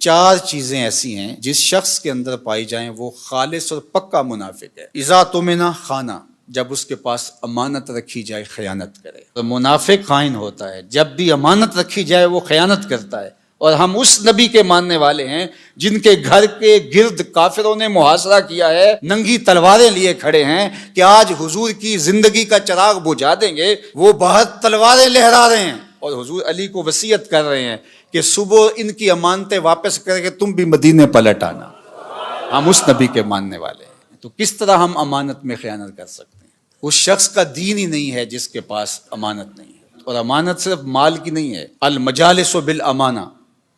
چار چیزیں ایسی ہیں جس شخص کے اندر پائی جائیں وہ خالص اور پکا منافق ہے۔ اذا تمنا خانہ، جب اس کے پاس امانت رکھی جائے خیانت کرے۔ تو منافق خائن ہوتا ہے، جب بھی امانت رکھی جائے وہ خیانت کرتا ہے۔ اور ہم اس نبی کے ماننے والے ہیں جن کے گھر کے گرد کافروں نے محاصرہ کیا ہے، ننگی تلواریں لیے کھڑے ہیں کہ آج حضور کی زندگی کا چراغ بجھا دیں گے، وہ باہر تلواریں لہرا رہے ہیں اور حضور علی کو وصیت کر رہے ہیں کہ صبح ان کی امانتیں واپس کر کے تم بھی مدینے پلٹ آنا۔ ہم اس نبی کے ماننے والے ہیں، تو کس طرح ہم امانت میں خیانت کر سکتے ہیں؟ اس شخص کا دین ہی نہیں ہے جس کے پاس امانت نہیں ہے۔ اور امانت صرف مال کی نہیں ہے، المجالس بالامانہ،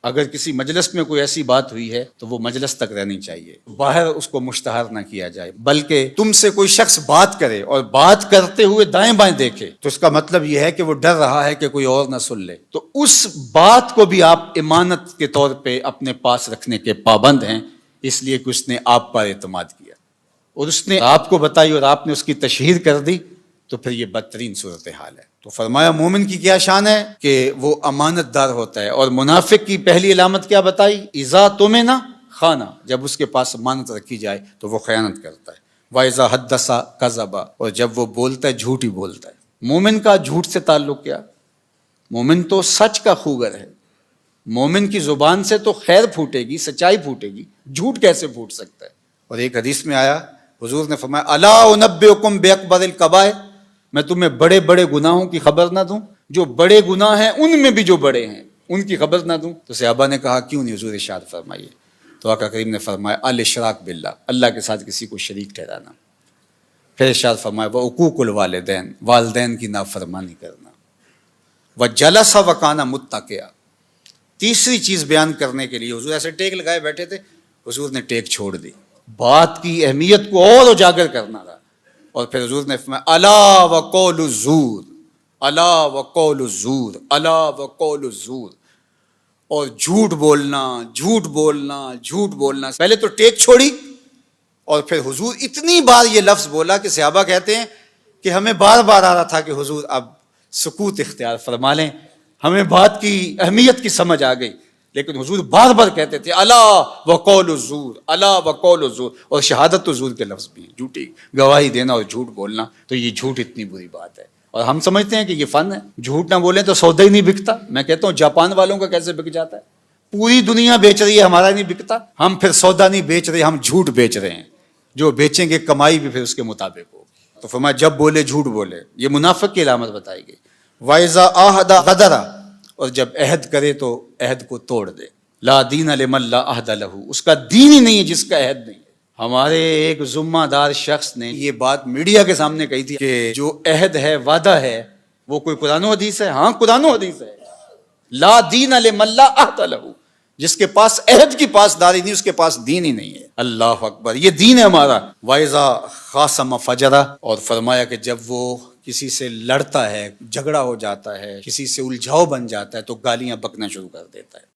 اگر کسی مجلس میں کوئی ایسی بات ہوئی ہے تو وہ مجلس تک رہنی چاہیے، باہر اس کو مشتہر نہ کیا جائے، بلکہ تم سے کوئی شخص بات کرے اور بات کرتے ہوئے دائیں بائیں دیکھے تو اس کا مطلب یہ ہے کہ وہ ڈر رہا ہے کہ کوئی اور نہ سن لے، تو اس بات کو بھی آپ امانت کے طور پہ اپنے پاس رکھنے کے پابند ہیں، اس لیے کہ اس نے آپ پر اعتماد کیا اور اس نے آپ کو بتائی اور آپ نے اس کی تشہیر کر دی، تو پھر یہ بدترین صورتحال ہے۔ تو فرمایا مومن کی کیا شان ہے کہ وہ امانت دار ہوتا ہے، اور منافق کی پہلی علامت کیا بتائی؟ اذا تمنا خانہ، جب اس کے پاس امانت رکھی جائے تو وہ خیانت کرتا ہے، واذا حدث کذب، اور جب وہ بولتا ہے جھوٹ ہی بولتا ہے۔ مومن کا جھوٹ سے تعلق کیا؟ مومن تو سچ کا خوگر ہے، مومن کی زبان سے تو خیر پھوٹے گی، سچائی پھوٹے گی، جھوٹ کیسے پھوٹ سکتا ہے؟ اور ایک حدیث میں آیا، حضور نے فرمایا الا انبئکم باکبر الکبائر، میں تمہیں بڑے بڑے گناہوں کی خبر نہ دوں؟ جو بڑے گناہ ہیں ان میں بھی جو بڑے ہیں ان کی خبر نہ دوں؟ تو صحابہ نے کہا کیوں نہیں حضور، ارشاد فرمائیے۔ تو آقا کریم نے فرمایا الاشراک باللہ، اللہ کے ساتھ کسی کو شریک ٹھہرانا۔ پھر ارشاد فرمایا وعقوق الوالدین، والدین کی نافرمانی کرنا، وجلس وکانا متکئا۔ تیسری چیز بیان کرنے کے لیے حضور ایسے ٹیک لگائے بیٹھے تھے، حضور نے ٹیک چھوڑ دی، بات کی اہمیت کو اور اجاگر کرنا تھا، اور پھر حضور نے فرمایا الا وقول الزور، الا وقول الزور، الا وقول الزور، اور جھوٹ بولنا، جھوٹ بولنا، جھوٹ بولنا۔ پہلے تو ٹیک چھوڑی اور پھر حضور اتنی بار یہ لفظ بولا کہ صحابہ کہتے ہیں کہ ہمیں بار بار آ رہا تھا کہ حضور اب سکوت اختیار فرما لیں، ہمیں بات کی اہمیت کی سمجھ آ گئی، لیکن حضور بار بار کہتے تھے الا وقول الزور، الا وقول الزور، اور شہادت الزور کے لفظ بھی ہیں، جھوٹی گواہی دینا اور جھوٹ بولنا، تو یہ جھوٹ اتنی بری بات ہے، اور ہم سمجھتے ہیں کہ یہ فن ہے، جھوٹ نہ بولیں تو سودا ہی نہیں بکتا۔ میں کہتا ہوں جاپان والوں کا کیسے بک جاتا ہے، پوری دنیا بیچ رہی ہے، ہمارا نہیں بکتا۔ ہم پھر سودا نہیں بیچ رہے، ہم جھوٹ بیچ رہے ہیں، جو بیچیں گے کمائی بھی پھر اس کے مطابق ہو۔ تو فرمایا جب بولے جھوٹ بولے، یہ منافق کی علامت بتائی گئی۔ وَإِذَا عَاهَدَ غَدَرَ، اور جب عہد کرے تو عہد کو توڑ دے۔ لا دین لمن لا عہد لہ، اس کا دین ہی نہیں ہے جس کا عہد نہیں ہے۔ ہمارے ایک ذمہ دار شخص نے یہ بات میڈیا کے سامنے کہی تھی کہ جو عہد ہے، وعدہ ہے، وہ کوئی قرآن و حدیث ہے؟ ہاں قرآن و حدیث ہے۔ لا دین لمن لا عہد لہ، جس کے پاس عہد کی پاسداری نہیں، اس کے پاس دین ہی نہیں ہے۔ اللہ اکبر، یہ دین ہے ہمارا۔ وَإِذَا خَاصَمَ فَجَرَ، اور فرمایا کہ جب وہ کسی سے لڑتا ہے، جھگڑا ہو جاتا ہے، کسی سے الجھاؤ بن جاتا ہے تو گالیاں بکنا شروع کر دیتا ہے۔